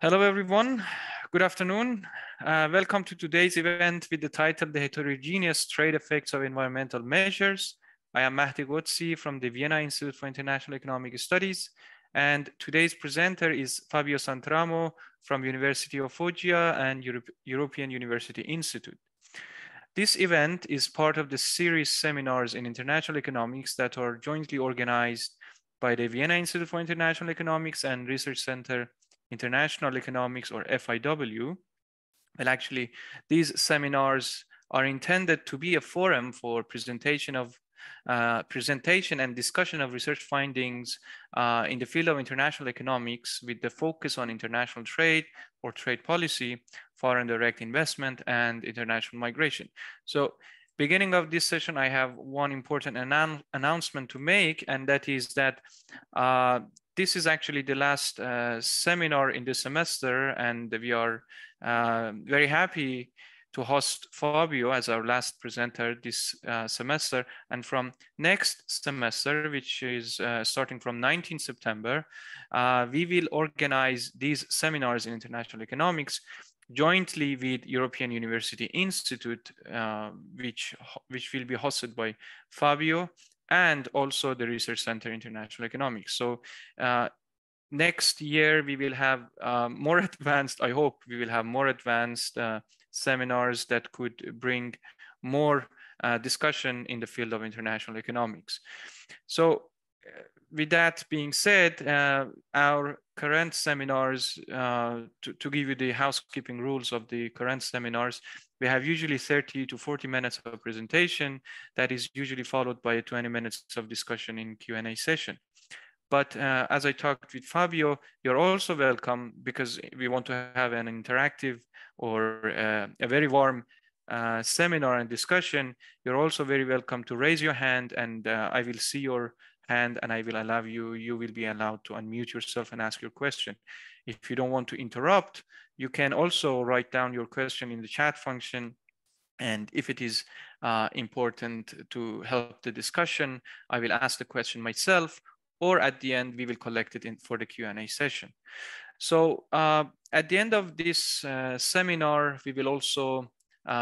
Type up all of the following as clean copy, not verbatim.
Hello, everyone. Good afternoon. Welcome to today's event with the title, The Heterogeneous Trade Effects of Environmental Measures. I am Mahdi Ghodsi from the Vienna Institute for International Economic Studies. And today's presenter is Fabio Santramo from University of Foggia and European University Institute. This event is part of the series seminars in international economics that are jointly organized by the Vienna Institute for International Economics and Research Center International Economics, or FIW. Well, actually, these seminars are intended to be a forum for presentation and discussion of research findings in the field of international economics with the focus on international trade or trade policy, foreign direct investment, and international migration. So beginning of this session, I have one important announcement to make, and that is that this is actually the last seminar in the semester, and we are very happy to host Fabio as our last presenter this semester. And from next semester, which is starting from 19 September, we will organize these seminars in international economics jointly with European University Institute, which will be hosted by Fabio, and also the Research Center International Economics. So next year we will have more advanced, I hope we will have more advanced seminars that could bring more discussion in the field of international economics. So with that being said, our current seminars, to give you the housekeeping rules of the current seminars, we have usually 30 to 40 minutes of presentation that is usually followed by 20 minutes of discussion in Q&A session. But as I talked with Fabio, you're also welcome, because we want to have an interactive or a very warm seminar and discussion. You're also very welcome to raise your hand, and I will see your hand and I will allow you, you will be allowed to unmute yourself and ask your question. If you don't want to interrupt, you can also write down your question in the chat function. And if it is important to help the discussion, I will ask the question myself, or at the end, we will collect it in for the Q&A session. So at the end of this seminar, we will also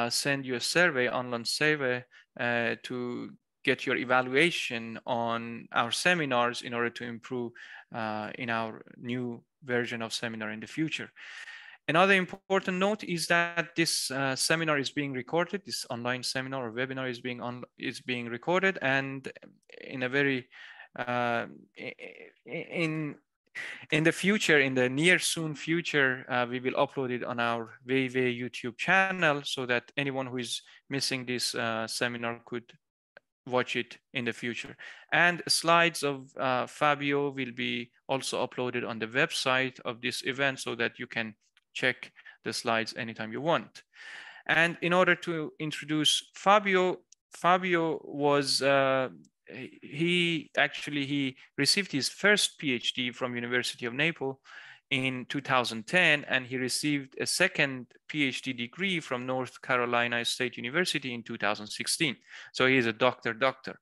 send you a survey, online survey, to get your evaluation on our seminars in order to improve in our new version of seminar in the future. Another important note is that this seminar is being recorded. This online seminar or webinar is being recorded, and in a very in the future, in the near soon future, we will upload it on our WEIWEI YouTube channel, so that anyone who is missing this seminar could watch it in the future. And slides of Fabio will be also uploaded on the website of this event, so that you can check the slides anytime you want. And in order to introduce Fabio, Fabio was he received his first PhD from University of Naples in 2010, and he received a second PhD degree from North Carolina State University in 2016. So he is a doctor.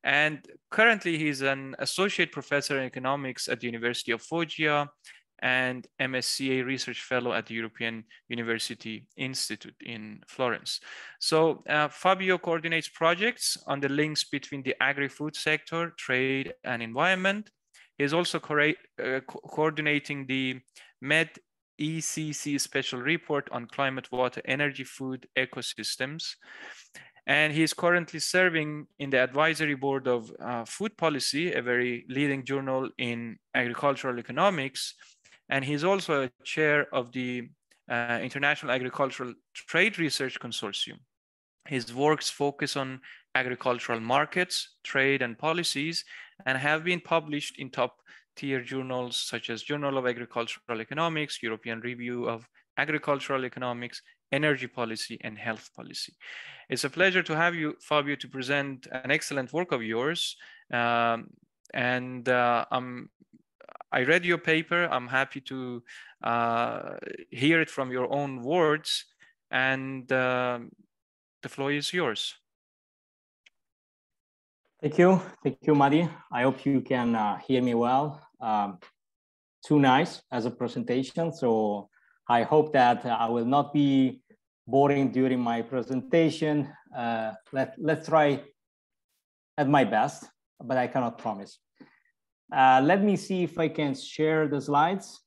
And currently he's an associate professor in economics at the University of Foggia and MSCA research fellow at the European University Institute in Florence. So Fabio coordinates projects on the links between the agri-food sector, trade, and environment. He is also coordinating the MED-ECC special report on climate, water, energy, food ecosystems. And he is currently serving in the advisory board of Food Policy, a very leading journal in agricultural economics. And he's also a chair of the International Agricultural Trade Research Consortium. His works focus on agricultural markets, trade, and policies, and have been published in top-tier journals such as Journal of Agricultural Economics, European Review of Agricultural Economics, Energy Policy, and Health Policy. It's a pleasure to have you, Fabio, to present an excellent work of yours. I read your paper. I'm happy to hear it from your own words, and the floor is yours. Thank you, Mahdi. I hope you can hear me well. too nice as a presentation. So I hope that I will not be boring during my presentation. Let's try at my best, but I cannot promise. Let me see if I can share the slides.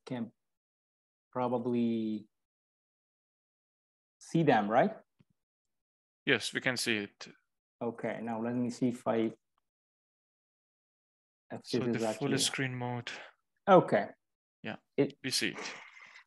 Can probably see them, right? Yes, we can see it. Okay, now let me see if I. So the full screen mode. Okay. Yeah, we see it.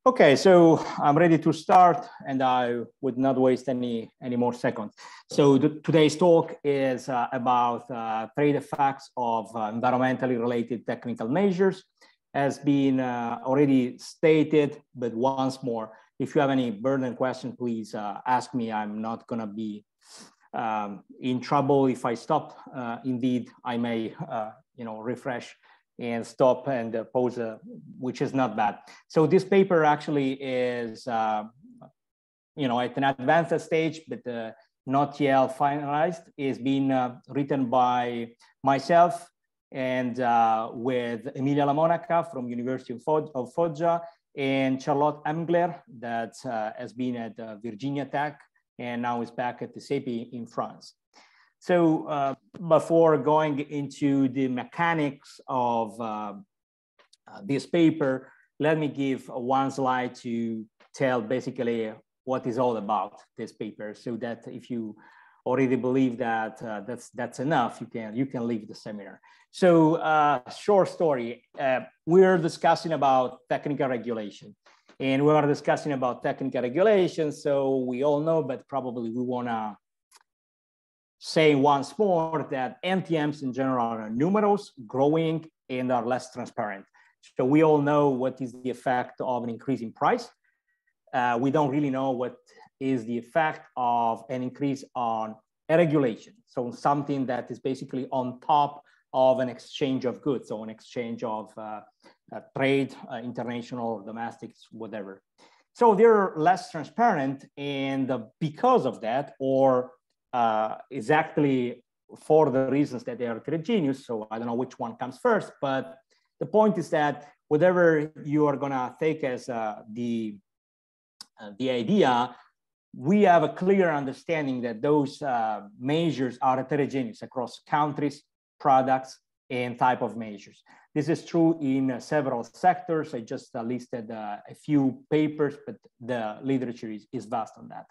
Okay, so I'm ready to start, and I would not waste any more seconds. So today's talk is about trade effects of environmentally related technical measures. As been already stated, but once more, if you have any burning question, please ask me. I'm not gonna be in trouble if I stop. Indeed, I may refresh and stop and pose, which is not bad. So this paper actually is, at an advanced stage, but not yet finalized. It's been written by myself and with Emilia La Monaca from University of Foggia and Charlotte Emgler that has been at Virginia Tech and now is back at the CEPI in France. So before going into the mechanics of this paper, let me give one slide to tell basically what is all about this paper, so that if you already believe that that's enough, you can leave the seminar. So short story, we're discussing about technical regulation, and we are discussing about technical regulation. So we all know, but probably we wanna say once more that NTMs in general are numerous, growing, and are less transparent. So we all know what is the effect of an increase in price. We don't really know what is the effect of an increase on a regulation. So something that is basically on top of an exchange of goods, so an exchange of trade, international, domestic, whatever. So they're less transparent, and because of that, or exactly for the reasons that they are heterogeneous. So I don't know which one comes first, but the point is that whatever you are gonna take as the idea, we have a clear understanding that those measures are heterogeneous across countries, products, and type of measures. This is true in several sectors. I just listed a few papers, but the literature is vast on that.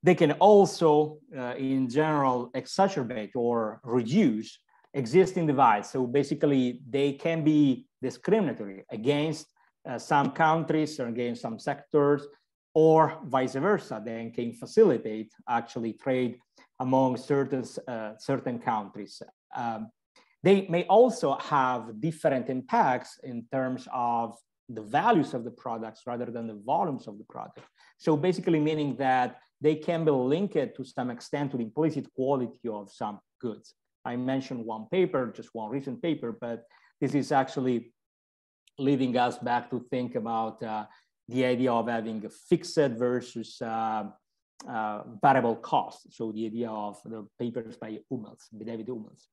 They can also, in general, exacerbate or reduce existing divides. So basically, they can be discriminatory against some countries or against some sectors, or vice versa. They can facilitate actually trade among certain countries. They may also have different impacts in terms of the values of the products rather than the volumes of the product. So basically meaning that they can be linked to some extent to the implicit quality of some goods. I mentioned one paper, just one recent paper, but this is actually leading us back to think about the idea of having a fixed versus variable cost. So the idea of the papers by David Hummels.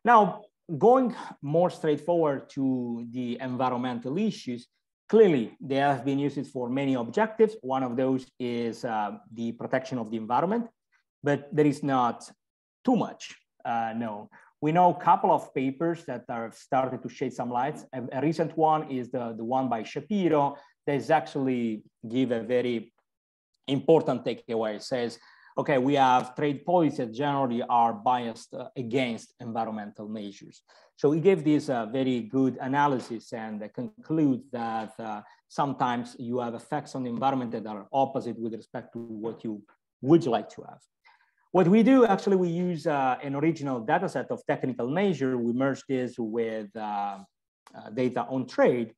Now, going more straightforward to the environmental issues, clearly they have been used for many objectives. One of those is the protection of the environment, but there is not too much known. We know a couple of papers that have started to shed some lights. A recent one is the one by Shapiro that is actually give a very important takeaway. It says, okay, we have trade policies that generally are biased against environmental measures. So he gave this very good analysis and concludes that sometimes you have effects on the environment that are opposite with respect to what you would like to have. What we do, actually, we use an original data set of technical measure. We merge this with data on trade.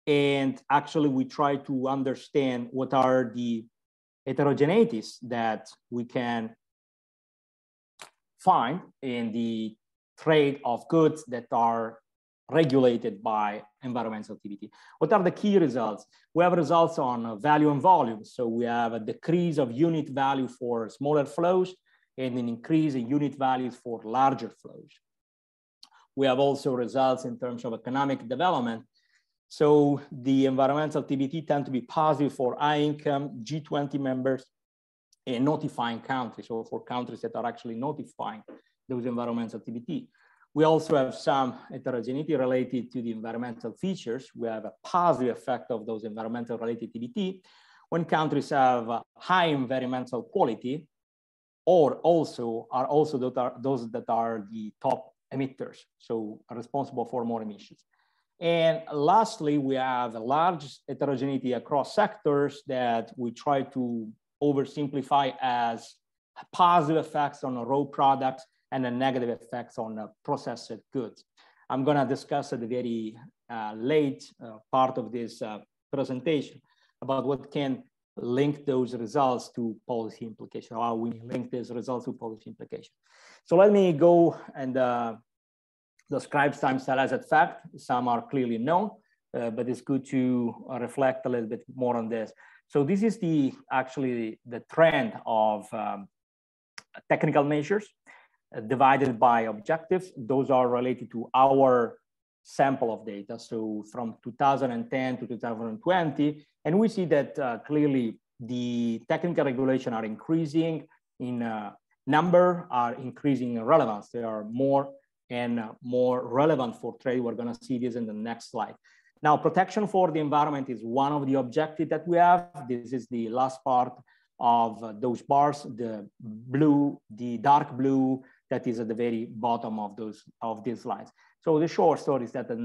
And actually, we try to understand what are the heterogeneities that we can find in the trade of goods that are regulated by environmental activity. What are the key results? We have results on value and volume. So we have a decrease of unit value for smaller flows and an increase in unit values for larger flows. We have also results in terms of economic development. So the environmental TBT tend to be positive for high income G20 members and notifying countries, or for countries that are actually notifying those environmental TBT. We also have some heterogeneity related to the environmental features. We have a positive effect of those environmental related TBT when countries have high environmental quality, or also are also those that are the top emitters, so are responsible for more emissions. And lastly, we have a large heterogeneity across sectors that we try to oversimplify as positive effects on raw products and the negative effects on processed goods. I'm going to discuss at the very late part of this presentation about what can link those results to policy implication, how we link these results to policy implication. So let me go and describe time series effect. Some are clearly known, but it's good to reflect a little bit more on this. So this is actually the trend of technical measures divided by objectives. Those are related to our sample of data, so from 2010 to 2020. And we see that clearly the technical regulation are increasing in number, are increasing in relevance. They are more and more relevant for trade. We're going to see this in the next slide. Now, protection for the environment is one of the objectives that we have. This is the last part of those bars, the blue, the dark blue that is at the very bottom of these slides. So the short story is that the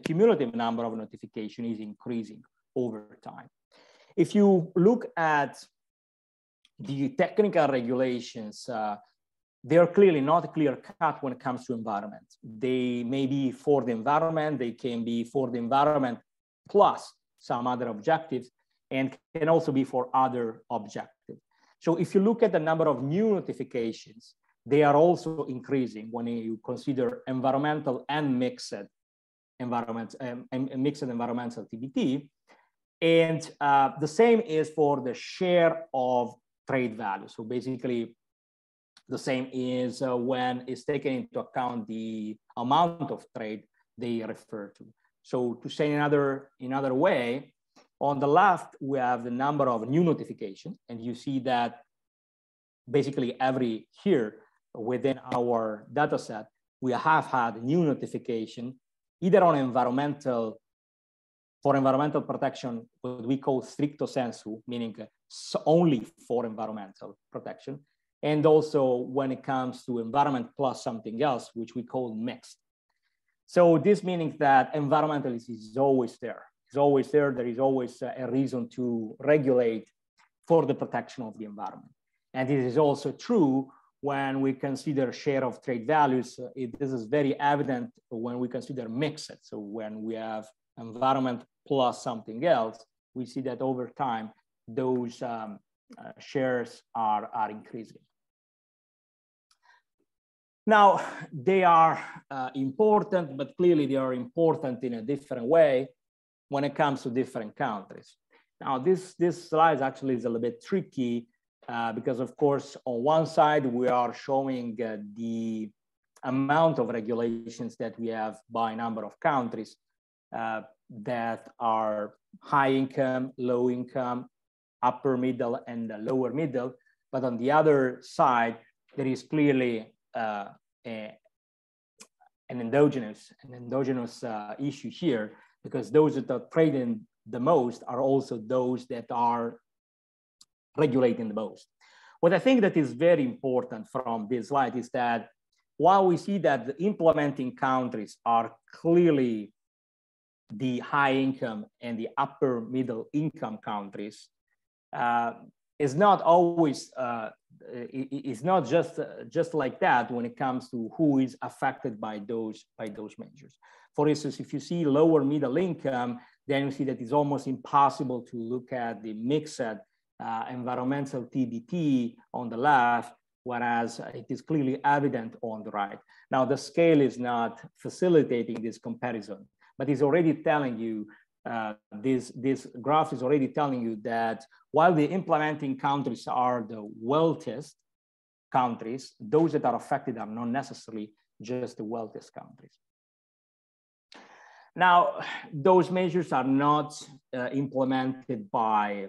cumulative number of notification is increasing over time. If you look at the technical regulations, they are clearly not clear cut when it comes to environment. They may be for the environment, they can be for the environment plus some other objectives, and can also be for other objectives. So if you look at the number of new notifications, they are also increasing when you consider environmental and mixed environmental TBT. And the same is for the share of trade value. So basically, the same is when it's taken into account the amount of trade they refer to. So to say another way, on the left, we have the number of new notifications, and you see that basically every year within our data set, we have had new notification, either on for environmental protection, what we call stricto sensu, meaning only for environmental protection, and also when it comes to environment plus something else, which we call mixed. So this meaning that environmentalism is always there. It's always there. There is always a reason to regulate for the protection of the environment. And it is also true when we consider share of trade values. This is very evident when we consider mixed. So when we have environment plus something else, we see that over time, those shares are increasing. Now, they are important, but clearly they are important in a different way when it comes to different countries. Now, this slide actually is a little bit tricky because, of course, on one side, we are showing the amount of regulations that we have by number of countries that are high income, low income, upper middle, and lower middle. But on the other side, there is clearly an endogenous issue here, because those that are trading the most are also those that are regulating the most. What I think that is very important from this slide is that while we see that the implementing countries are clearly the high income and the upper middle income countries, is not always, it's not just like that when it comes to who is affected by those measures. For instance, if you see lower middle income, then you see that it's almost impossible to look at the mixed environmental TBT on the left, whereas it is clearly evident on the right. Now, the scale is not facilitating this comparison, but it's already telling you, this graph is already telling you that while the implementing countries are the wealthiest countries, those that are affected are not necessarily just the wealthiest countries. Now, those measures are not implemented by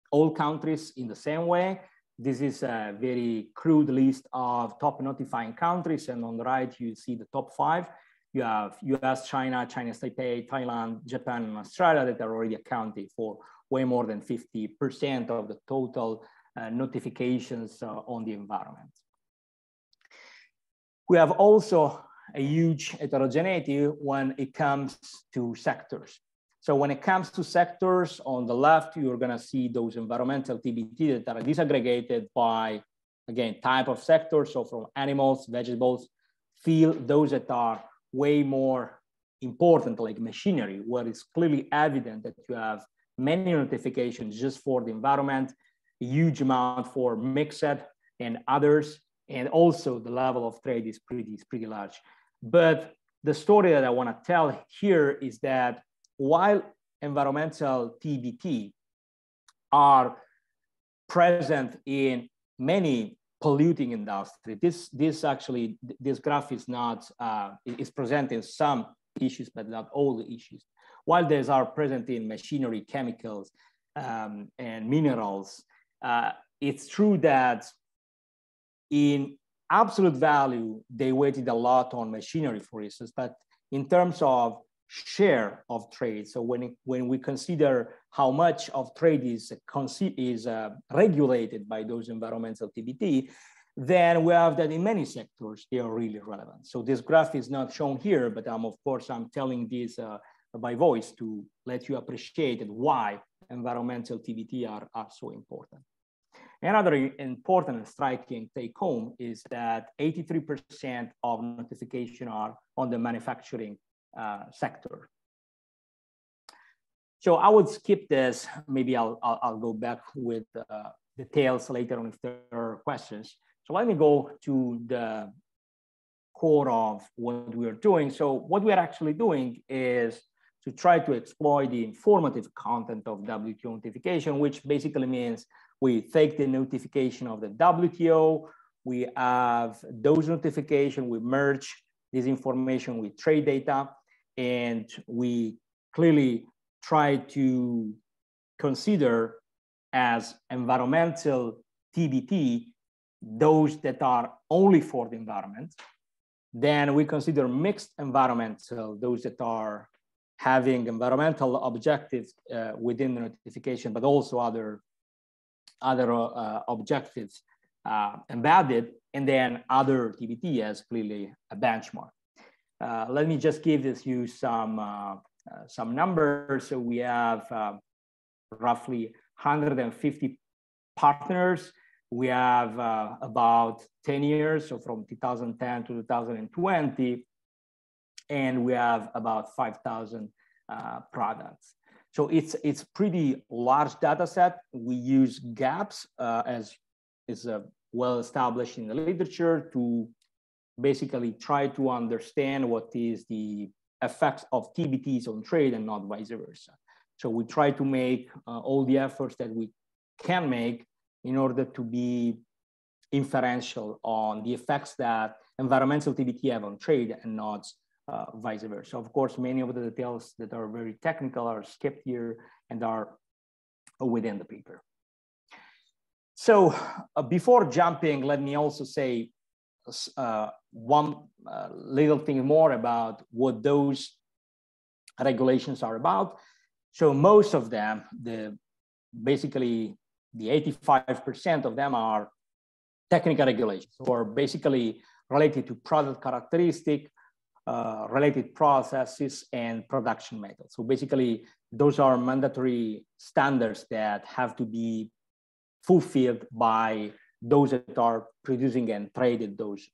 all countries in the same way. This is a very crude list of top notifying countries. And on the right, you see the top 5. You have US, China, China's Taipei, Thailand, Japan, and Australia that are already accounting for way more than 50% of the total notifications on the environment. We have also a huge heterogeneity when it comes to sectors. So when it comes to sectors, on the left, you're gonna see those environmental TBT that are disaggregated by, again, type of sector. So from animals, vegetables, field, those that are way more important, like machinery, where it's clearly evident that you have many notifications just for the environment, a huge amount for mixed and others, and also the level of trade is pretty large. But the story that I want to tell here is that while environmental TBT are present in many polluting industry, this graph is not is presenting some issues, but not all the issues. While these are present in machinery, chemicals, and minerals, it's true that in absolute value, they weighted a lot on machinery, for instance, but in terms of share of trade, so when we consider how much of trade is regulated by those environmental TBT, then we have that in many sectors, they are really relevant. So this graph is not shown here, but of course, I'm telling this by voice to let you appreciate why environmental TBT are so important. Another important and striking take home is that 83% of notification are on the manufacturing sector. So I would skip this. Maybe I'll go back with details later on if there are questions. So let me go to the core of what we are doing. So what we are actually doing is to try to exploit the informative content of WTO notification, which basically means we take the notification of the WTO, we have those notifications, we merge this information with trade data, and we clearly try to consider as environmental TBT those that are only for the environment. Then we consider mixed environmental, those that are having environmental objectives within the notification, but also other objectives embedded, and then other TBT as clearly a benchmark. Let me just give you some numbers. So we have roughly 150 partners. We have about 10 years, so from 2010 to 2020, and we have about 5,000 products. So it's pretty large data set. We use GAPS as is well established in the literature to basically try to understand what is the effects of TBTs on trade and not vice versa. So we try to make all the efforts that we can make in order to be inferential on the effects that environmental TBT have on trade and not vice versa. Of course, many of the details that are very technical are skipped here and are within the paper. So before jumping, let me also say one little thing more about what those regulations are about. So most of them, basically the 85% of them are technical regulations, or basically related to product characteristic, related processes, and production methods. So basically, those are mandatory standards that have to be fulfilled by those that are producing and traded those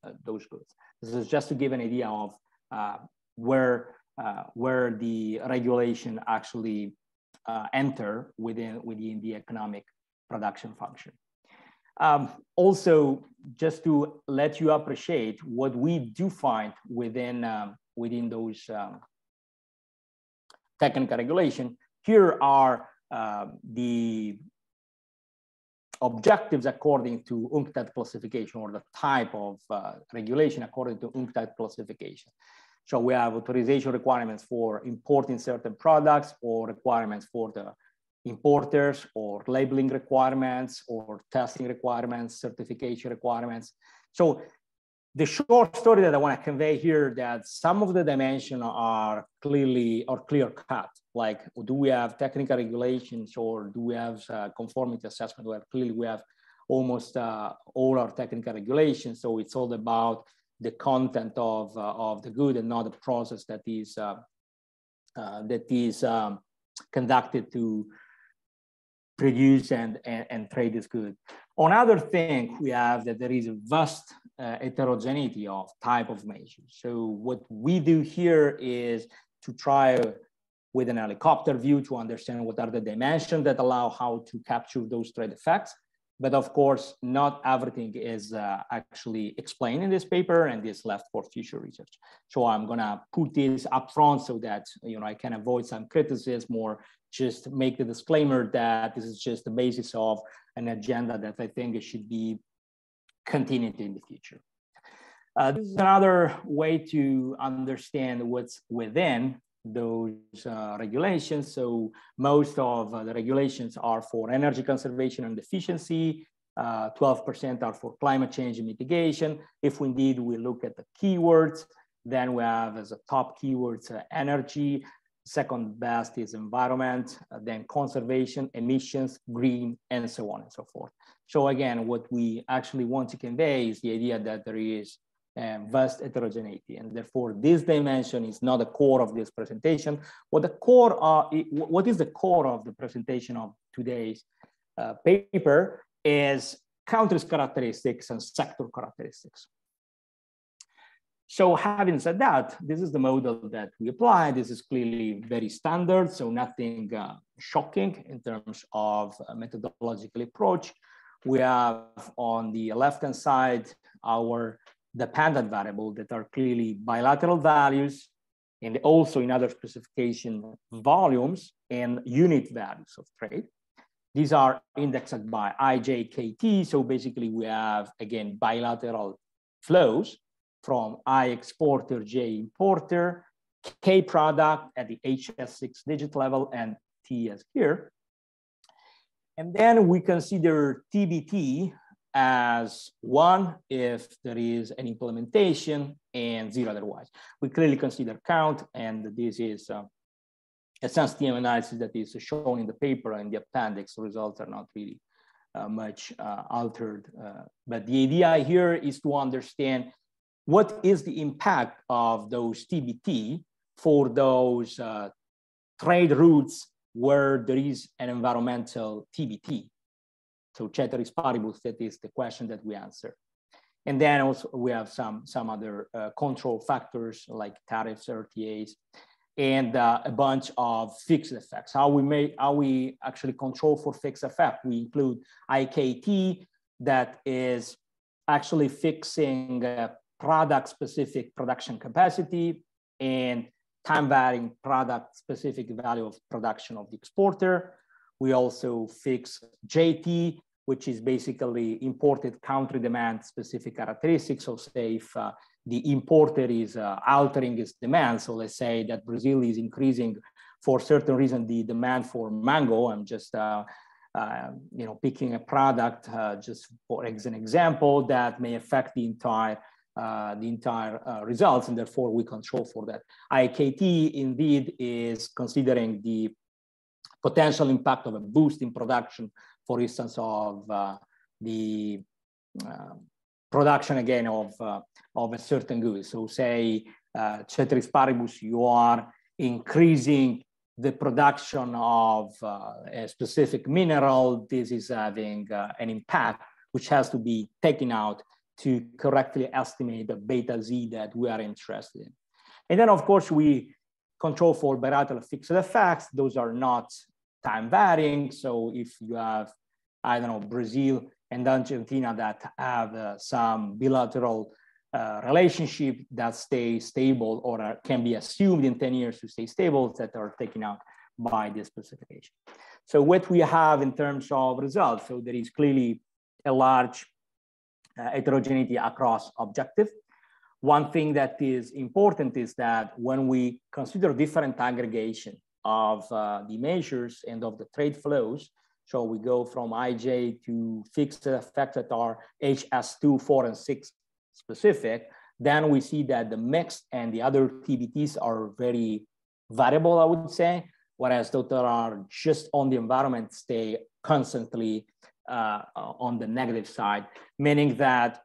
goods. This is just to give an idea of where the regulation actually enter within the economic production function. Also, just to let you appreciate what we do find within those technical regulation. Here are the objectives according to UNCTAD classification, or the type of regulation according to UNCTAD classification. So we have authorization requirements for importing certain products, or requirements for the importers, or labeling requirements, or testing requirements, certification requirements. So the short story that I want to convey here, that some of the dimensions are clear cut. Like, do we have technical regulations, or do we have conformity assessment? Where clearly we have almost all our technical regulations. So it's all about the content of the good, and not the process that is conducted to produce and trade this good. Another thing we have, that there is a vast heterogeneity of type of measures. So what we do here is to try with an helicopter view to understand what are the dimensions that allow how to capture those trade effects. But of course, not everything is actually explained in this paper, and is left for future research. So I'm gonna put this up front so that I can avoid some criticism, or just make the disclaimer that this is just the basis of an agenda that I think it should be continued in the future. This is another way to understand what's within those regulations. So most of the regulations are for energy conservation and efficiency. 12% are for climate change and mitigation. If indeed we look at the keywords, then we have as a top keywords energy, second best is environment, then conservation, emissions, green, and so on and so forth. So again, what we actually want to convey is the idea that there is vast heterogeneity, and therefore this dimension is not the core of this presentation. What is the core of the presentation of today's paper is countries characteristics and sector characteristics. So having said that, this is the model that we apply. This is clearly very standard, so nothing shocking in terms of methodological approach. We have on the left-hand side our dependent variable that are clearly bilateral values, and also in other specification volumes and unit values of trade. These are indexed by IJKT. So basically we have, again, bilateral flows from I exporter, J importer, K product at the HS6 digit level, and T as here. And then we consider TBT as 1 if there is an implementation, and 0 otherwise. We clearly consider count, and this is a sensitivity analysis that is shown in the paper and the appendix. Results are not really much altered. But the idea here is to understand what is the impact of those TBT for those trade routes where there is an environmental TBT. So ceteris paribus, that is the question that we answer. And then also we have some other control factors like tariffs, RTAs, and a bunch of fixed effects. How we actually control for fixed effect. We include IKT, that is actually fixing product-specific production capacity and time-varying product-specific value of production of the exporter. We also fix JT, which is basically imported country demand specific characteristics. So say if the importer is altering its demand, so let's say that Brazil is increasing for certain reason the demand for mango. I'm just picking a product just for as an example that may affect the entire results, and therefore we control for that. IKT indeed is considering the potential impact of a boost in production, for instance, of the production again of a certain good. So say ceteris paribus, you are increasing the production of a specific mineral. This is having an impact which has to be taken out to correctly estimate the beta Z that we are interested in. And then of course we control for bilateral fixed effects. Those are not time varying. So if you have, I don't know, Brazil and Argentina that have some bilateral relationship that stay stable or can be assumed in 10 years to stay stable, that are taken out by this specification. So what we have in terms of results, so there is clearly a large heterogeneity across objective. One thing that is important is that when we consider different aggregation of the measures and of the trade flows, so we go from IJ to fixed effects that are HS2, 4, and 6 specific, then we see that the mix and the other TBTs are very variable, I would say, whereas those that are just on the environment stay constantly on the negative side, meaning that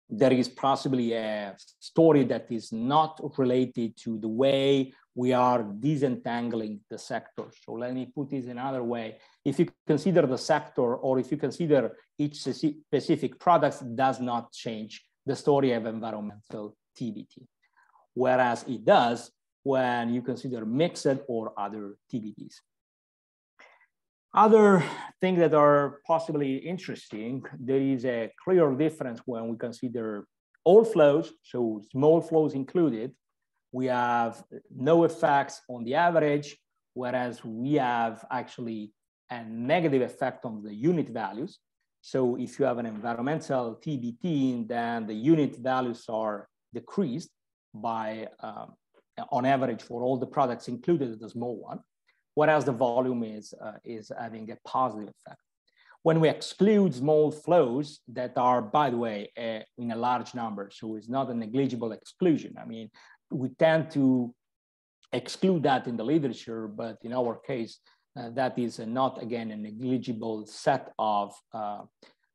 there is possibly a story that is not related to the way we are disentangling the sector. So let me put this another way. If you consider the sector, or if you consider each specific product, does not change the story of environmental TBT, whereas it does when you consider mixed or other TBTs. Other things that are possibly interesting, there is a clear difference when we consider all flows, so small flows included. We have no effects on the average, whereas we have actually a negative effect on the unit values. So if you have an environmental TBT, then the unit values are decreased by, on average for all the products included, the small one, whereas the volume is having a positive effect. When we exclude small flows that are, by the way, in a large number, so it's not a negligible exclusion. I mean, we tend to exclude that in the literature, but in our case, that is not, again, a negligible set of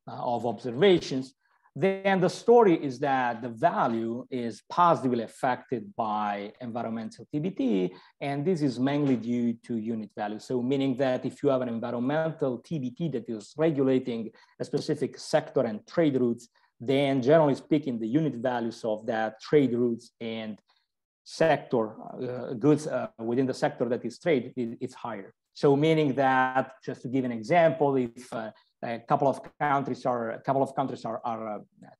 observations. Then the story is that the value is positively affected by environmental TBT, and this is mainly due to unit value. So meaning that if you have an environmental TBT that is regulating a specific sector and trade routes, then generally speaking, the unit values of that trade routes and sector goods within the sector that is traded is higher. So meaning that, just to give an example, if a couple of countries are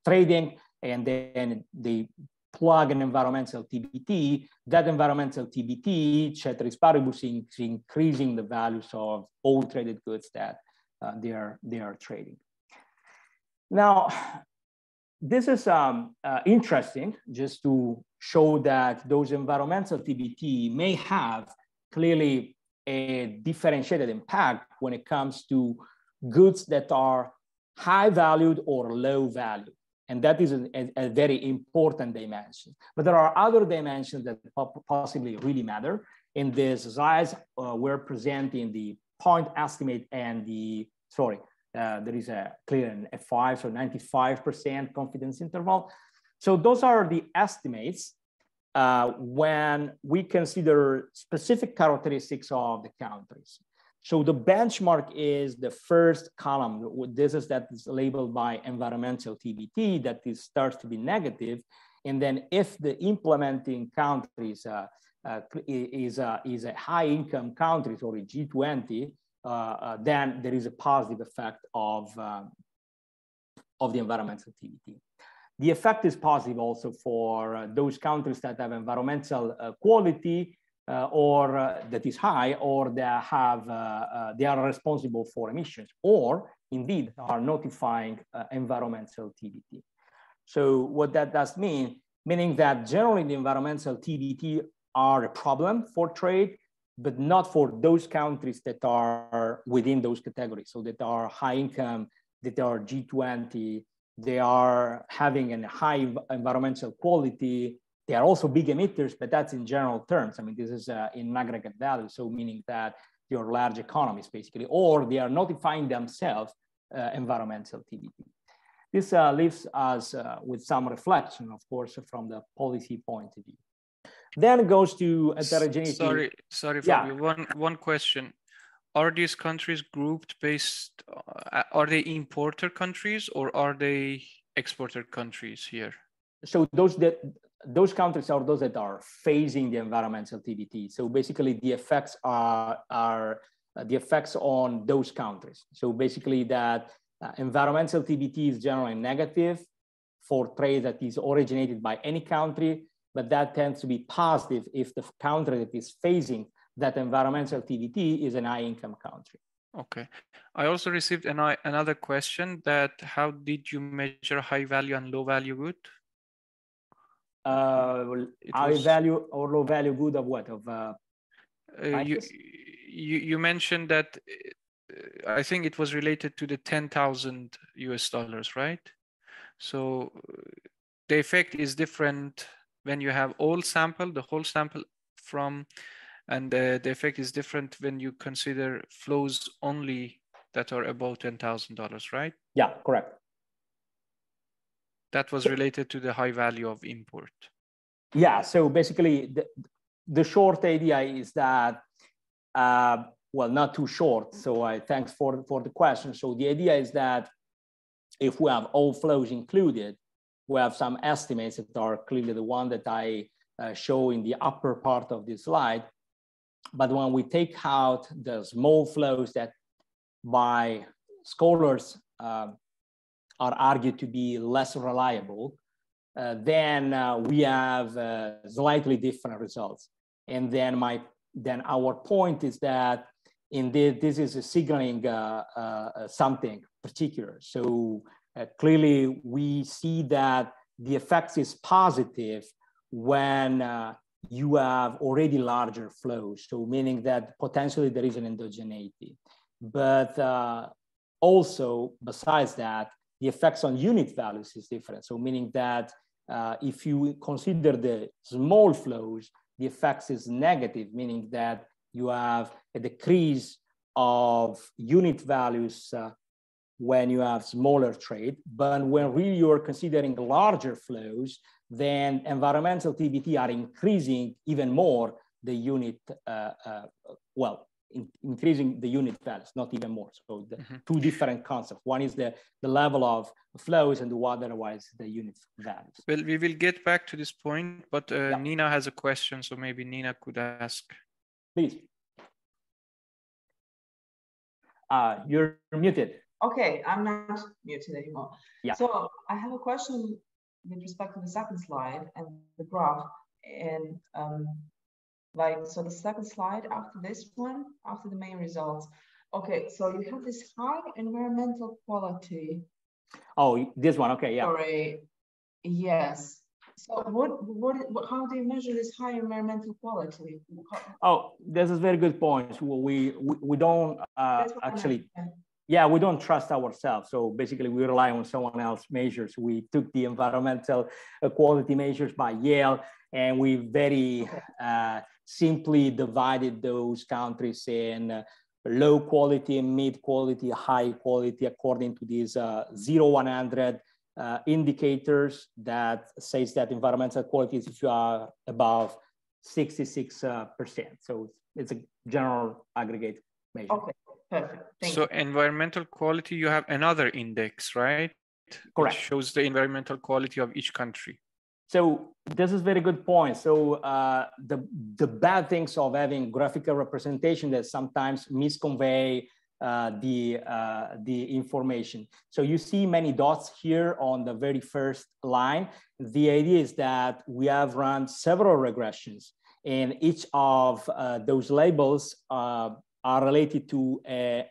trading, and then they plug an environmental TBT, that environmental TBT, ceteris paribus, is increasing the values of all traded goods that they are trading. Now, this is interesting, just to show that those environmental TBT may have clearly a differentiated impact when it comes to goods that are high valued or low value. And that is a very important dimension. But there are other dimensions that possibly really matter. In this slide, we're presenting the point estimate and the, there is a clear F5, so 95% confidence interval. So those are the estimates when we consider specific characteristics of the countries. So the benchmark is the first column. This is that is labeled by environmental TBT, that starts to be negative. And then if the implementing countries is a high income countries or a G20, then there is a positive effect of the environmental TBT. The effect is positive also for those countries that have environmental quality or that is high, or that have they are responsible for emissions, or indeed are notifying environmental TBT. So what that does mean, meaning that generally the environmental TBT are a problem for trade, but not for those countries that are within those categories. So that are high income, that are G20, they are having a high environmental quality. They are also big emitters, but that's in general terms. I mean, this is in aggregate value. So meaning that they are large economies basically, or they are notifying themselves environmental TBT. This leaves us with some reflection, of course, from the policy point of view. Then it goes to heterogeneity. Sorry, Fabio. Yeah. One question. Are these countries grouped based, are they importer countries or are they exporter countries here? So those countries are those that are phasing the environmental TBT. So basically the effects are the effects on those countries. So basically that environmental TBT is generally negative for trade that is originated by any country, but that tends to be positive if the country that is phasing that environmental TBT is an high income country. Okay. I also received another question, that how did you measure high value and low value good? high value or low value good of what? Of you mentioned that I think it was related to the 10,000 US dollars, right? So the effect is different when you have all sample, the whole sample from, and the effect is different when you consider flows only that are above $10,000, right? Yeah, correct. That was related to the high value of import. Yeah, so basically the short idea is that, well, not too short. So thanks for the question. So the idea is that if we have all flows included, we have some estimates that are clearly the one that I show in the upper part of this slide. But when we take out the small flows that by scholars are argued to be less reliable, then we have slightly different results. And then our point is that indeed this is a signaling something particular. So clearly we see that the effect is positive when you have already larger flows. So meaning that potentially there is an endogeneity. But also besides that, the effects on unit values is different. So meaning that if you consider the small flows, the effects is negative, meaning that you have a decrease of unit values when you have smaller trade. But when really you're considering larger flows, then environmental TBT are increasing even more the unit, increasing the unit values, not even more. So the two different concepts. One is the level of flows and the otherwise the unit values. Well, we will get back to this point, but Nina has a question. So maybe Nina could ask. Please. You're muted. Okay, I'm not muted anymore. Yeah. So I have a question with respect to the second slide and the graph. And so the second slide after this one, after the main results. Okay, so you have this high environmental quality. Oh, this one, okay, yeah. Sorry, yes. So how do you measure this high environmental quality? Oh, this is a very good point. We don't actually, yeah, we don't trust ourselves. So basically we rely on someone else's measures. We took the environmental quality measures by Yale, and we very simply divided those countries in low quality, mid quality, high quality, according to these 0-100 indicators that says that environmental quality is if you are above 66%. So it's a general aggregate measure. Okay, perfect. Thank you. environmental quality, you have another index, right? Correct. Which shows the environmental quality of each country. So this is a very good point. So the bad things of having graphical representation that sometimes misconvey the information. So you see many dots here on the very first line. The idea is that we have run several regressions, and each of those labels are related to a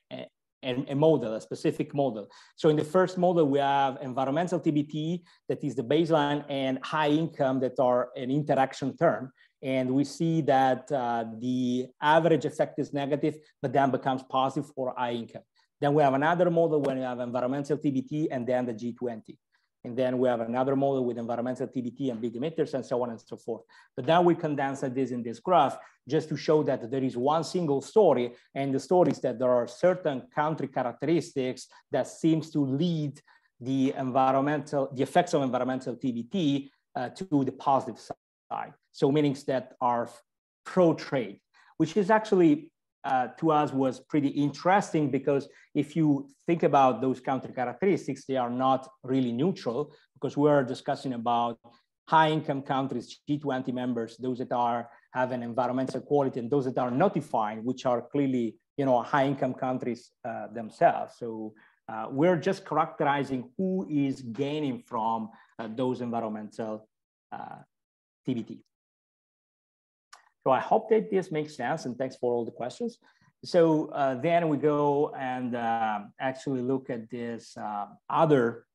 model, a specific model. So in the first model, we have environmental TBT, that is the baseline, and high income that are an interaction term. And we see that the average effect is negative, but then becomes positive for high income. Then we have another model when we have environmental TBT and then the G20. And then we have another model with environmental TBT and big emitters and so on and so forth. But then we condense this in this graph just to show that there is one single story, and the story is that there are certain country characteristics that seems to lead the effects of environmental TBT to the positive side. So meanings that are pro-trade, which is actually to us was pretty interesting, because if you think about those country characteristics, they are not really neutral, because we're discussing about high income countries, G20 members, those that have an environmental quality, and those that are notifying, which are clearly, high income countries themselves. So we're just characterizing who is gaining from those environmental TBT. So I hope that this makes sense, and thanks for all the questions. So then we go and actually look at this other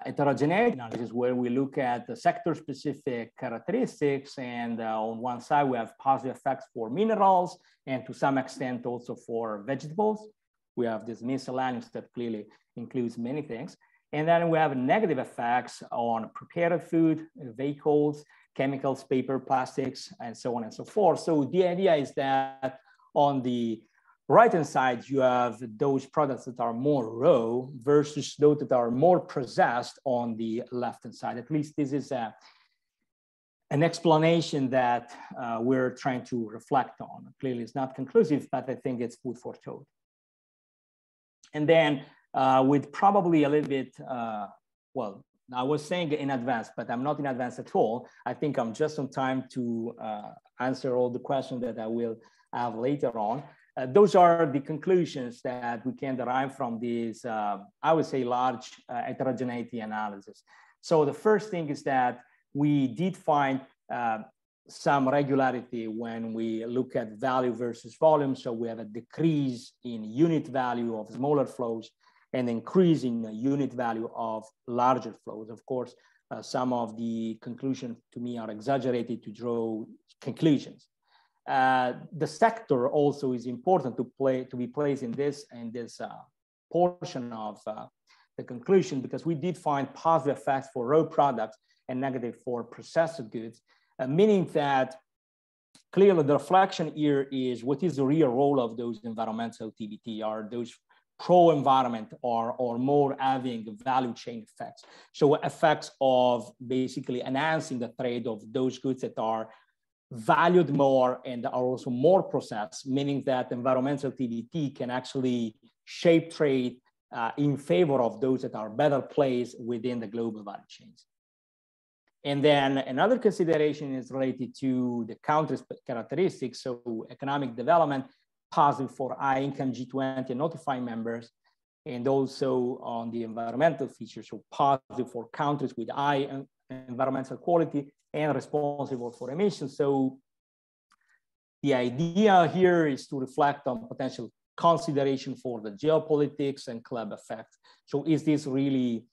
heterogeneity analysis, where we look at the sector-specific characteristics, and on one side we have positive effects for minerals, and to some extent also for vegetables. We have this miscellaneous that clearly includes many things. And then we have negative effects on prepared food, vehicles, chemicals, paper, plastics, and so on and so forth. So the idea is that on the right-hand side, you have those products that are more raw versus those that are more processed on the left-hand side. At least this is an explanation that we're trying to reflect on. Clearly, it's not conclusive, but I think it's food for thought. And then with probably a little bit, well, I was saying in advance, but I'm not in advance at all. I think I'm just on time to answer all the questions that I will have later on. Those are the conclusions that we can derive from this, I would say, large heterogeneity analysis. So the first thing is that we did find some regularity when we look at value versus volume. So we have a decrease in unit value of smaller flows and increase in the unit value of larger flows. Of course, some of the conclusions to me are exaggerated to draw conclusions. The sector also is important to be placed in this portion of the conclusion, because we did find positive effects for raw products and negative for processed goods, meaning that clearly the reflection here is what is the real role of those environmental activity? Are those pro-environment or more having value chain effects? So effects of basically enhancing the trade of those goods that are valued more and are also more processed, meaning that environmental activity can actually shape trade in favor of those that are better placed within the global value chains. And then another consideration is related to the country's characteristics. So economic development, positive for high-income G20 and notified members, and also on the environmental features, so positive for countries with high environmental quality and responsible for emissions. So the idea here is to reflect on potential consideration for the geopolitics and club effect. So is this really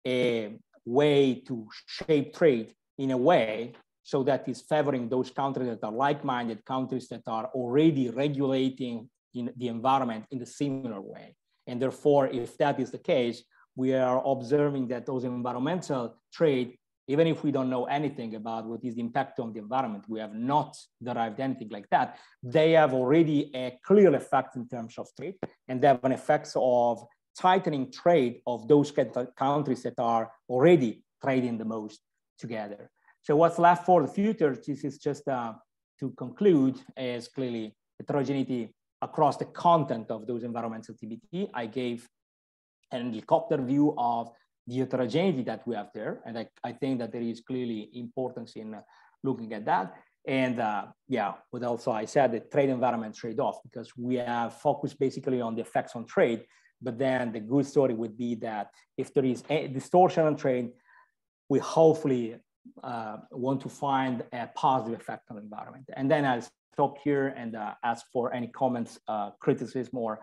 a way to shape trade in a way so that is favoring those countries that are like-minded, countries that are already regulating in the environment in a similar way? And therefore, if that is the case, we are observing that those environmental trade, even if we don't know anything about what is the impact on the environment, we have not derived anything like that, they have already a clear effect in terms of trade, and they have an effect of tightening trade of those countries that are already trading the most together. So what's left for the future, this is just to conclude, is clearly heterogeneity across the content of those environmental activity. I gave an helicopter view of the heterogeneity that we have there. And I think that there is clearly importance in looking at that. And yeah, but also I said the trade environment trade-off, because we have focused basically on the effects on trade, but then the good story would be that if there is a distortion on trade, we hopefully want to find a positive effect on the environment. And then I'll stop here and ask for any comments, criticism, or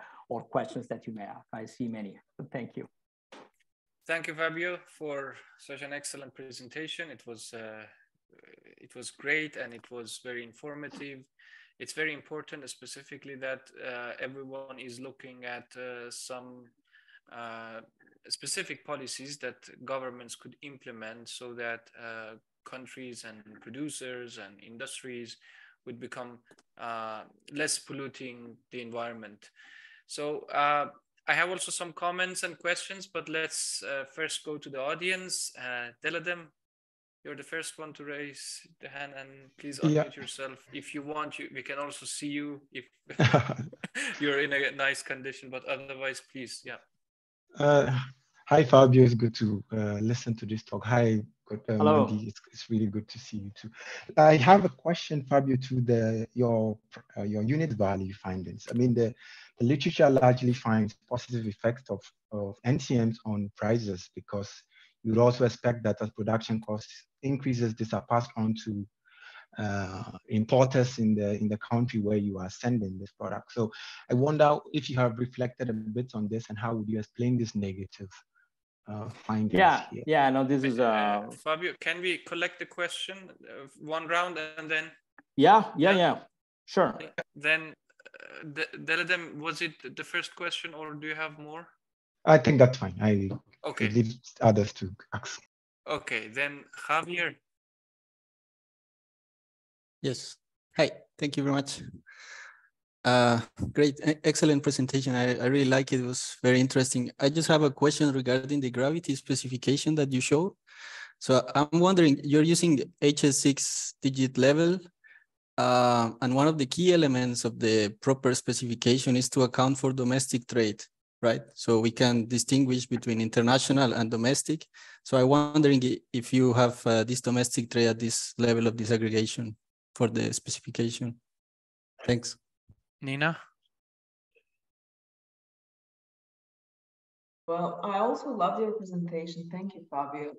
questions that you may have. I see many. Thank you. Thank you, Fabio, for such an excellent presentation. It was great, and it was very informative. It's very important, specifically, that everyone is looking at some specific policies that governments could implement so that countries and producers and industries would become less polluting the environment. So I have also some comments and questions, but let's first go to the audience. Deladem, you're the first one to raise the hand, and please unmute yourself. If you want, we can also see you if you're in a nice condition, but otherwise, please, yeah. Hi, Fabio. It's good to listen to this talk. Hi, hello. Mandy. It's really good to see you too. I have a question, Fabio, to your unit value findings. I mean, the literature largely finds positive effects of NCMs on prices, because you would also expect that as production costs increases, these are passed on to importers in the country where you are sending this product. So I wonder if you have reflected a bit on this, and how would you explain this negative findings here. Yeah, no, this is Fabio, can we collect the question one round and then? Yeah, sure. Then Deledem, was it the first question or do you have more? I think that's fine. I leave others to ask. Okay, then Javier. Yes. Hi, thank you very much. Great, excellent presentation. I really like it. It was very interesting. I just have a question regarding the gravity specification that you showed. So I'm wondering, you're using HS6 digit level, and one of the key elements of the proper specification is to account for domestic trade, right? So we can distinguish between international and domestic. So I'm wondering if you have this domestic trade at this level of disaggregation for the specification. Thanks. Nina? Well, I also love your presentation. Thank you, Fabio.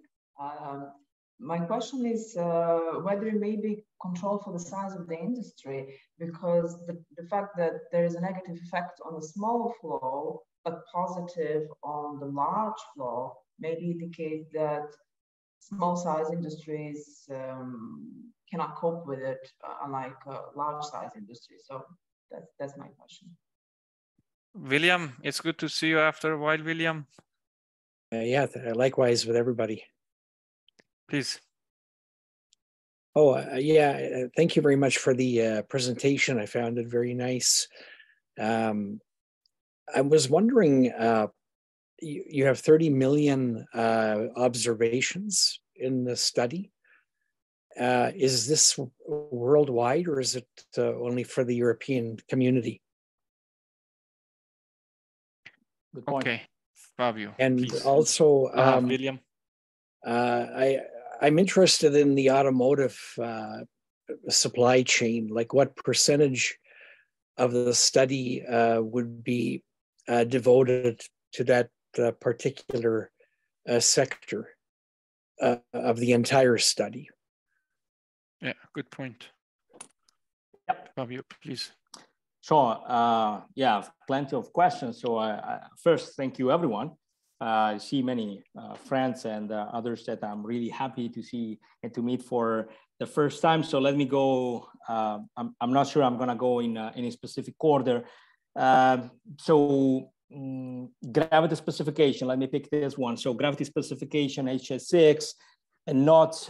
My question is whether it may be control for the size of the industry, because the fact that there is a negative effect on the small flow, but positive on the large flow, maybe indicate that small size industries cannot cope with it, unlike large size industries. So that's my question. William, it's good to see you after a while, William. Yeah, likewise with everybody. Please. Oh, yeah, thank you very much for the presentation. I found it very nice. I was wondering, you have 30 million observations in the study. Is this worldwide or is it only for the European community? Good point. Okay, Fabio. And please. also, William. I'm interested in the automotive supply chain, like what percentage of the study would be devoted to that particular sector of the entire study. Yeah, good point. Yep. Fabio, please. Sure. Yeah, plenty of questions. So first, thank you, everyone. I see many friends and others that I'm really happy to see and to meet for the first time. So let me go. I'm not sure I'm going to go in any specific order. Gravity specification, let me pick this one. So gravity specification, HS6, and not,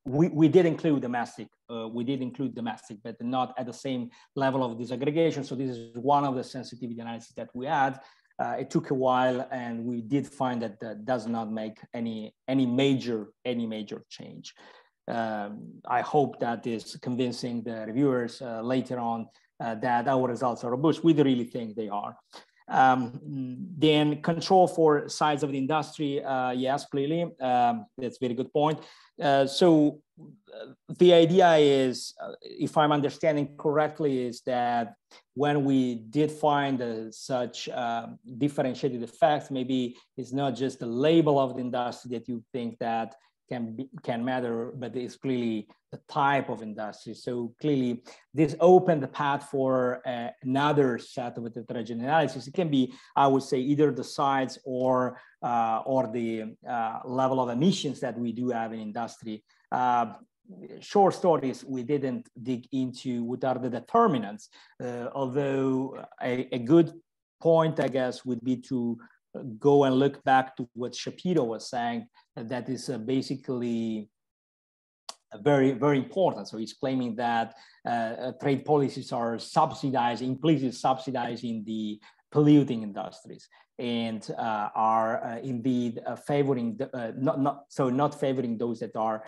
we did include domestic. But not at the same level of disaggregation. So this is one of the sensitivity analysis that we had. It took a while, and we did find that that does not make any major change. I hope that is convincing the reviewers later on that our results are robust. We really think they are. Then control for size of the industry, yes, clearly, that's a very good point. So the idea is, if I'm understanding correctly, is that when we did find such differentiated effects, maybe it's not just the label of the industry that you think that can matter, but it's clearly the type of industry. So clearly, this opened the path for another set of heterogeneous analysis. It can be, I would say, either the size or the level of emissions that we do have in industry. Short stories, we didn't dig into what are the determinants, although a good point, I guess, would be to go and look back to what Shapiro was saying, that is basically very, very important. So he's claiming that trade policies are implicitly subsidizing the polluting industries, and are indeed favoring not favoring those that are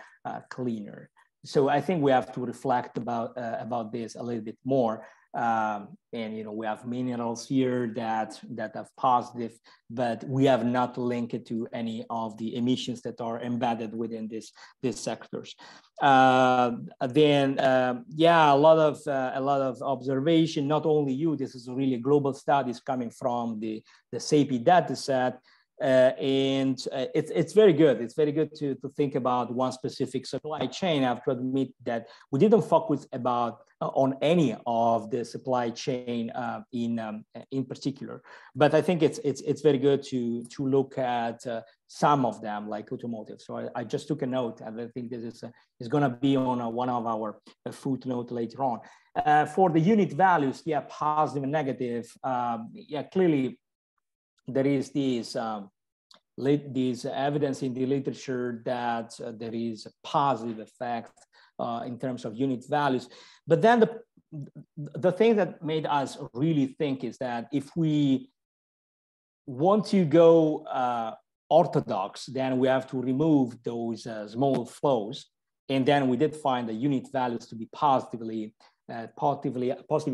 cleaner. So I think we have to reflect about this a little bit more. And we have minerals here that have positive, but we have not linked it to any of the emissions that are embedded within these sectors. Then yeah, a lot of observation. Not only you, this is really global studies coming from the SAPI data set. It's very good. It's very good to think about one specific supply chain. I have to admit that we didn't focus on any of the supply chain in particular, but I think it's very good to look at some of them, like automotive. So I just took a note, and I think this is going to be on one of our footnote later on. For the unit values, yeah, positive and negative. Yeah, clearly there is this evidence in the literature that there is a positive effect in terms of unit values. But then the thing that made us really think is that if we want to go orthodox, then we have to remove those small flows. And then we did find the unit values to be positively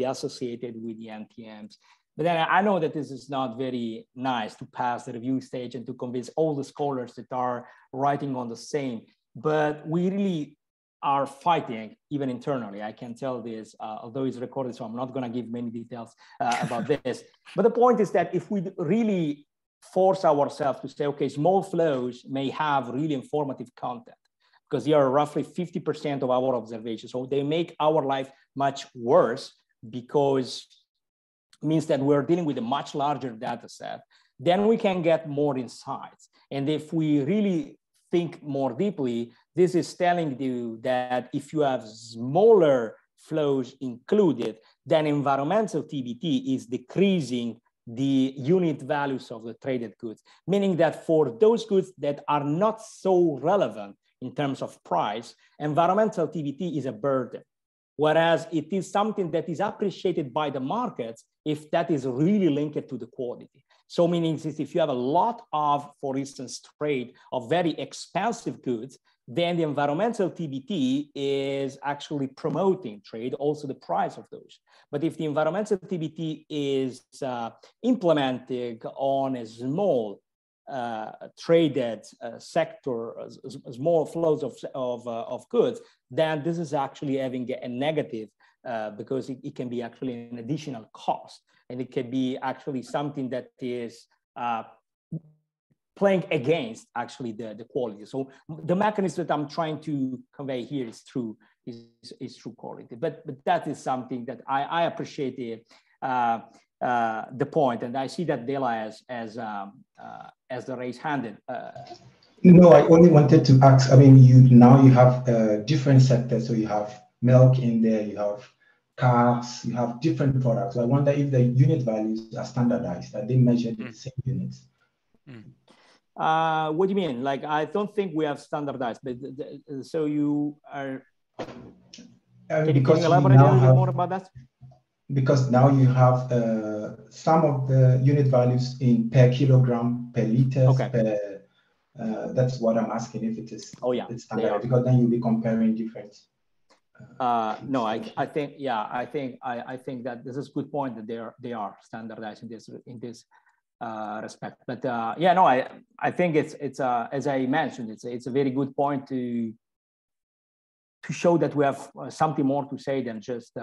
associated with the NTMs. But then I know that this is not very nice to pass the review stage and to convince all the scholars that are writing on the same, but we really are fighting even internally. I can tell this, although it's recorded, so I'm not gonna give many details about this. But the point is that if we really force ourselves to say, okay, small flows may have really informative content, because they are roughly 50% of our observations. So they make our life much worse because means that we're dealing with a much larger data set, then we can get more insights. And if we really think more deeply, this is telling you that if you have smaller flows included, then environmental TBT is decreasing the unit values of the traded goods, meaning that for those goods that are not so relevant in terms of price, environmental TBT is a burden. Whereas it is something that is appreciated by the markets if that is really linked to the quality. So meaning if you have a lot of, for instance, trade of very expensive goods, then the environmental TBT is actually promoting trade, also the price of those. But if the environmental TBT is implemented on a small traded sector, small flows of goods, then this is actually having a negative because it can be actually an additional cost, and it can be actually something that is playing against actually the quality. So the mechanism that I'm trying to convey here is true quality, but that is something that I appreciate the point, and I see that Dela as the raised-handed. No, I only wanted to ask. I mean, you have different sectors, so you have milk in there, you have cars, you have different products. So I wonder if the unit values are standardized, are they measured in the same units? What do you mean? Like, I don't think we have standardized, but so you are. Can you elaborate a little bit more about that? Because now you have some of the unit values in per kilogram, per liters, okay. That's what I'm asking, if it is it's standard, because then you'll be comparing different. No, I think that this is a good point that they are standardized in this respect. But yeah, no, I think it's as I mentioned, it's a very good point to show that we have something more to say than just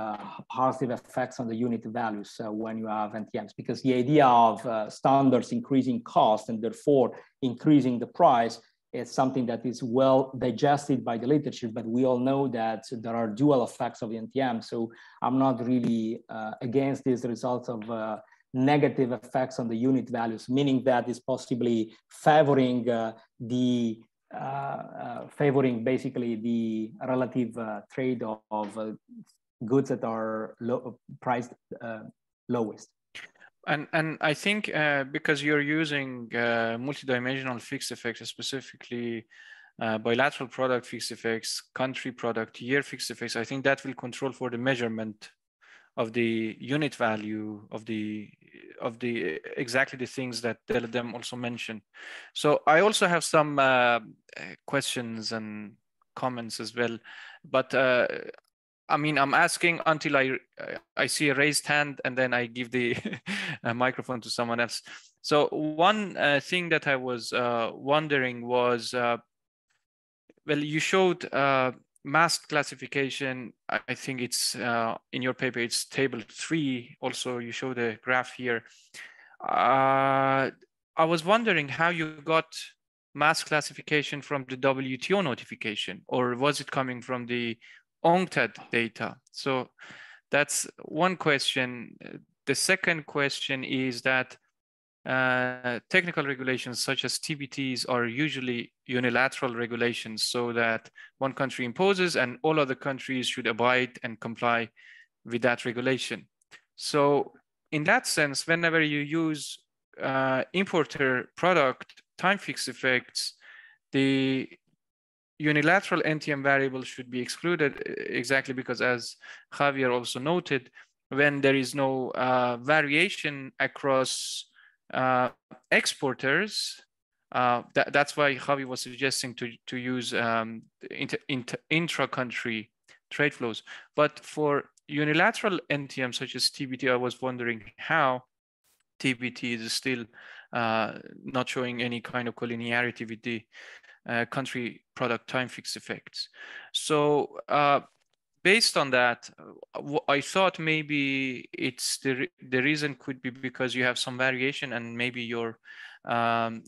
positive effects on the unit values when you have NTMs, because the idea of standards increasing cost and therefore increasing the price is something that is well digested by the literature, but we all know that there are dual effects of the NTM. So I'm not really against these results of negative effects on the unit values, meaning that is possibly favoring favoring basically the relative trade of goods that are priced lowest. And I think because you're using multidimensional fixed effects, specifically bilateral product fixed effects, country product, year fixed effects, I think that will control for the measurement of the unit value of the exactly the things that them also mentioned. So I also have some questions and comments as well, but I mean, I'm asking until I see a raised hand, and then I give the microphone to someone else. So one thing that I was wondering was, well, you showed masked classification. I think it's in your paper, it's table 3. Also, you show the graph here. I was wondering how you got mass classification from the WTO notification, or was it coming from the UNCTAD data? So that's one question. The second question is that technical regulations such as TBTs are usually unilateral regulations, so that one country imposes and all other countries should abide and comply with that regulation. So in that sense, whenever you use importer product time fixed effects, the unilateral NTM variable should be excluded, exactly because, as Javier also noted, when there is no variation across exporters, that's why Javi was suggesting to use intra-country trade flows. But for unilateral NTM such as TBT, I was wondering how TBT is still not showing any kind of collinearity with the country product time fixed effects. So based on that, I thought maybe it's the reason could be because you have some variation and maybe your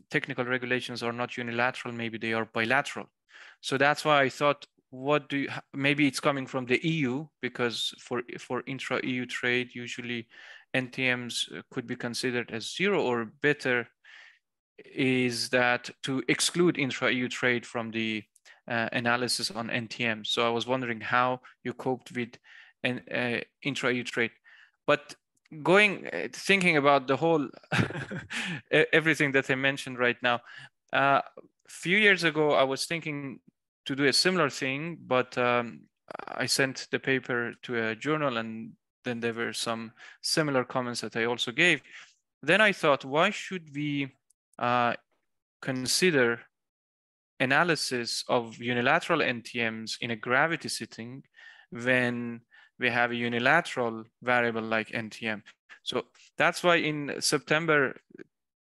technical regulations are not unilateral, maybe they are bilateral. So that's why I thought, maybe it's coming from the EU, because for intra-EU trade, usually NTMs could be considered as zero, or better is that to exclude intra-EU trade from the analysis on NTM. So I was wondering how you coped with an intra-EU trade. But thinking about the whole, everything that I mentioned right now, a few years ago, I was thinking to do a similar thing, but I sent the paper to a journal, and then there were some similar comments that I also gave. Then I thought, why should we consider analysis of unilateral NTMs in a gravity setting when we have a unilateral variable like NTM? So that's why in September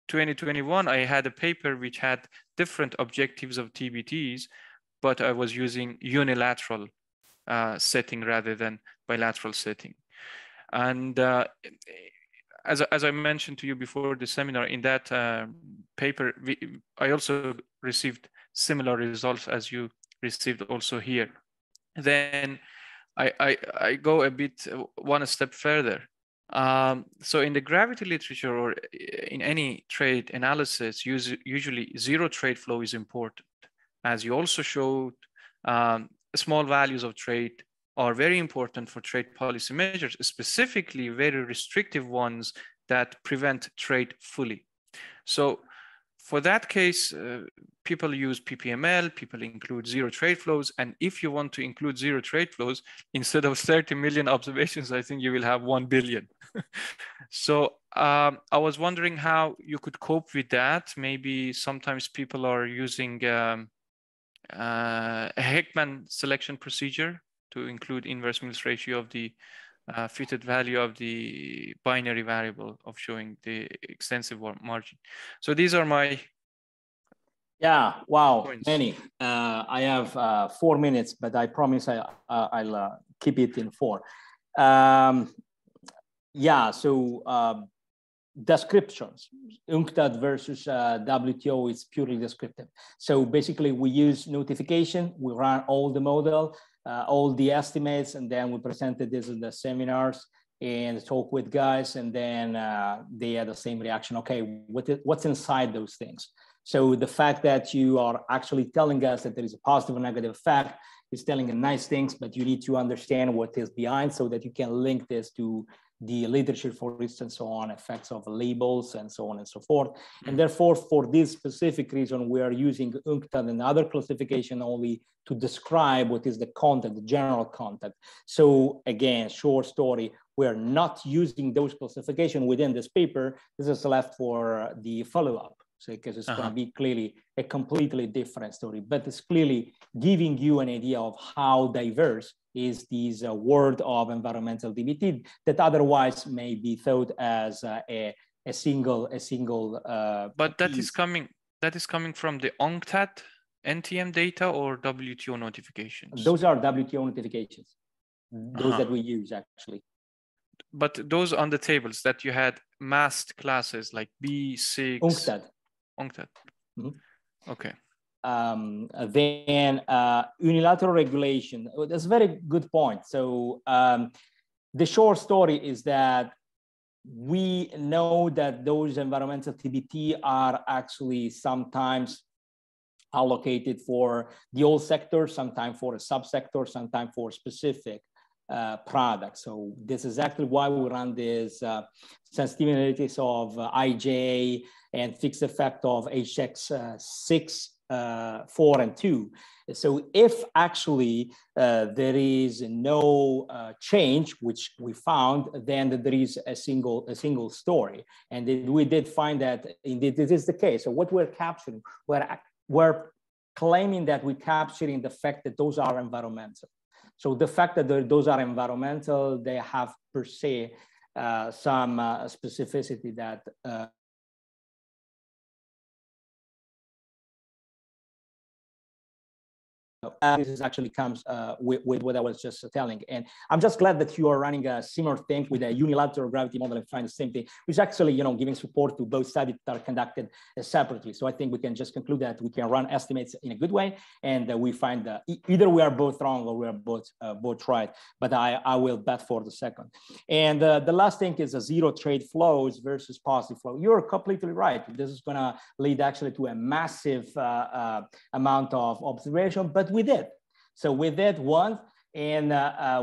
2021, I had a paper which had different objectives of TBTs, but I was using unilateral setting rather than bilateral setting. And as I mentioned to you before the seminar, in that paper, I also received similar results as you received also here. Then I go a bit one step further. So in the gravity literature or in any trade analysis, usually zero trade flow is important. As you also showed, small values of trade are very important for trade policy measures, specifically very restrictive ones that prevent trade fully. So for that case, people use PPML, people include zero trade flows. And if you want to include zero trade flows, instead of 30 million observations, I think you will have 1 billion. So I was wondering how you could cope with that. Maybe sometimes people are using a Heckman selection procedure to include inverse Mills ratio of the fitted value of the binary variable of showing the extensive margin. So these are my points. Many. I have 4 minutes, but I promise I'll keep it in 4. Descriptions. UNCTAD versus WTO is purely descriptive. So basically we use notification, we run all the model, all the estimates, and then we presented this in the seminars and talk with guys, and then they had the same reaction. Okay, what's inside those things? So the fact that you are actually telling us that there is a positive or negative effect is telling nice things, but you need to understand what is behind so that you can link this to the literature, for instance, on effects of labels and so on and so forth. And therefore, for this specific reason, we are using UNCTAD and other classification only to describe what is the content, the general content. So again, short story, we're not using those classification within this paper. This is left for the follow-up. So because it's going to be clearly a completely different story, but it's clearly giving you an idea of how diverse is this world of environmental DBT that otherwise may be thought as a single. But that is coming from the UNCTAD NTM data or WTO notifications? Those are WTO notifications. Those that we use actually. But those on the tables that you had masked classes like B6. UNCTAD. UNCTAD. Mm-hmm. Okay. Then unilateral regulation. That's a very good point. So the short story is that we know that those environmental TBT are actually sometimes allocated for the whole sector, sometimes for a subsector, sometimes for specific products. So this is exactly why we run this sensitivity analytics of IJ and fixed effect of HX 6, 4, and 2. So if actually there is no change, which we found, then there is a single story. And we did find that indeed this is the case. So what we're capturing, we're claiming that we're capturing the fact that those are environmental. So the fact that those are environmental, they have per se some specificity that this actually comes with what I was just telling. And I'm just glad that you are running a similar thing with a unilateral gravity model and trying the same thing, which actually, giving support to both studies that are conducted separately. So I think we can just conclude that we can run estimates in a good way, and we find either we are both wrong or we are both right. But I will bet for the second. And the last thing is a zero trade flows versus positive flow. You're completely right. This is going to lead actually to a massive amount of observation, but we did. So we did one, and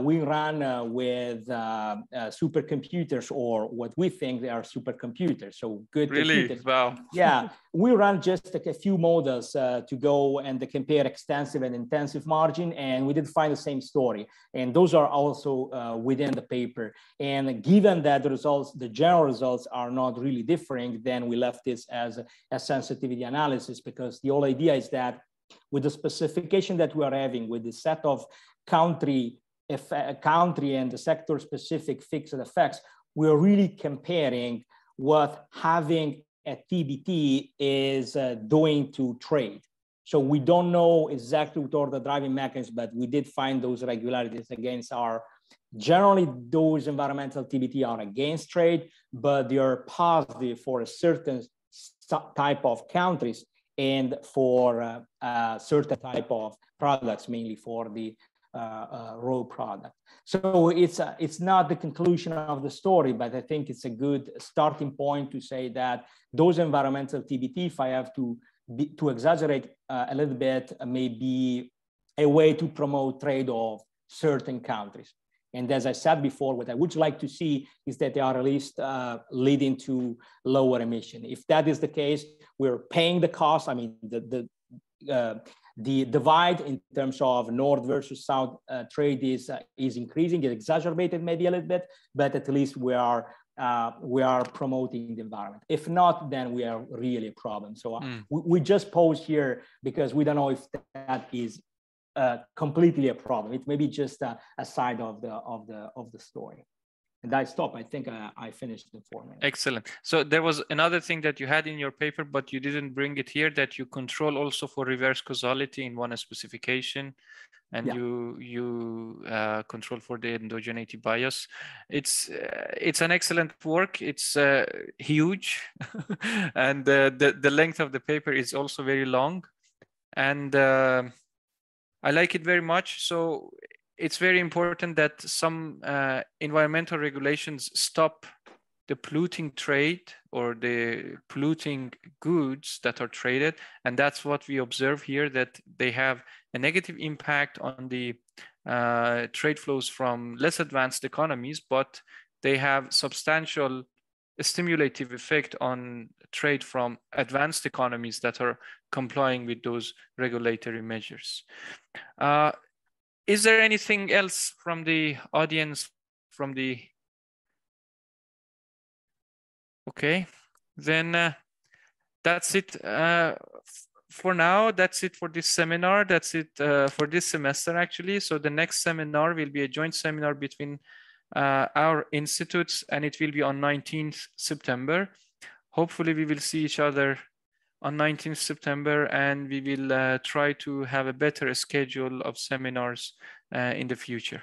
we ran with supercomputers, or what we think they are supercomputers. So good really computers. Wow. Yeah, we ran just a few models to go and compare extensive and intensive margin, and we did find the same story. And those are also within the paper. And given that the results, the general results are not really differing, then we left this as a sensitivity analysis, because the whole idea is that with the specification that we are having, with the set of country and the sector specific fixed effects, we're really comparing what having a TBT is doing to trade. So we don't know exactly what are the driving mechanisms, but we did find those irregularities against our, generally those environmental TBT are against trade, but they are positive for a certain type of countries and for certain type of products, mainly for the raw product. So it's not the conclusion of the story, but I think it's a good starting point to say that those environmental TBT, if I have to exaggerate a little bit, may be a way to promote trade of certain countries. And as I said before, what I would like to see is that they are at least leading to lower emission. If that is the case, we're paying the cost. I mean, the divide in terms of North versus South trade is increasing. It's exacerbated maybe a little bit, but at least we are promoting the environment. If not, then we are really a problem. So we just pause here because we don't know if that is completely a problem. It may be just a side of the story. And I stop. I think I finished the 4 minutes. Excellent. So there was another thing that you had in your paper, but you didn't bring it here, that you control also for reverse causality in one specification, and yeah. you control for the endogeneity bias. It's an excellent work. It's huge, and the length of the paper is also very long, and I like it very much. So it's very important that some environmental regulations stop the polluting trade or the polluting goods that are traded. And that's what we observe here, that they have a negative impact on the trade flows from less advanced economies, but they have substantial stimulative effect on trade from advanced economies that are complying with those regulatory measures. Is there anything else from the audience, from the... Okay, then that's it for now. That's it for this seminar. That's it for this semester, actually. So the next seminar will be a joint seminar between our institutes, and it will be on 19th September. Hopefully we will see each other on 19th September, and we will try to have a better schedule of seminars in the future.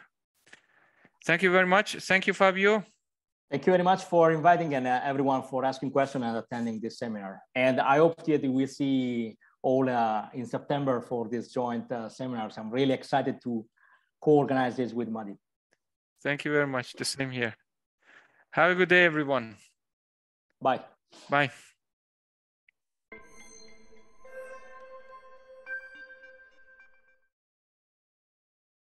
Thank you very much. Thank you, Fabio. Thank you very much for inviting and everyone for asking questions and attending this seminar. And I hope that we'll see all in September for this joint seminars. I'm really excited to co-organize this with Madi. Thank you very much. The same here. Have a good day, everyone. Bye. Bye.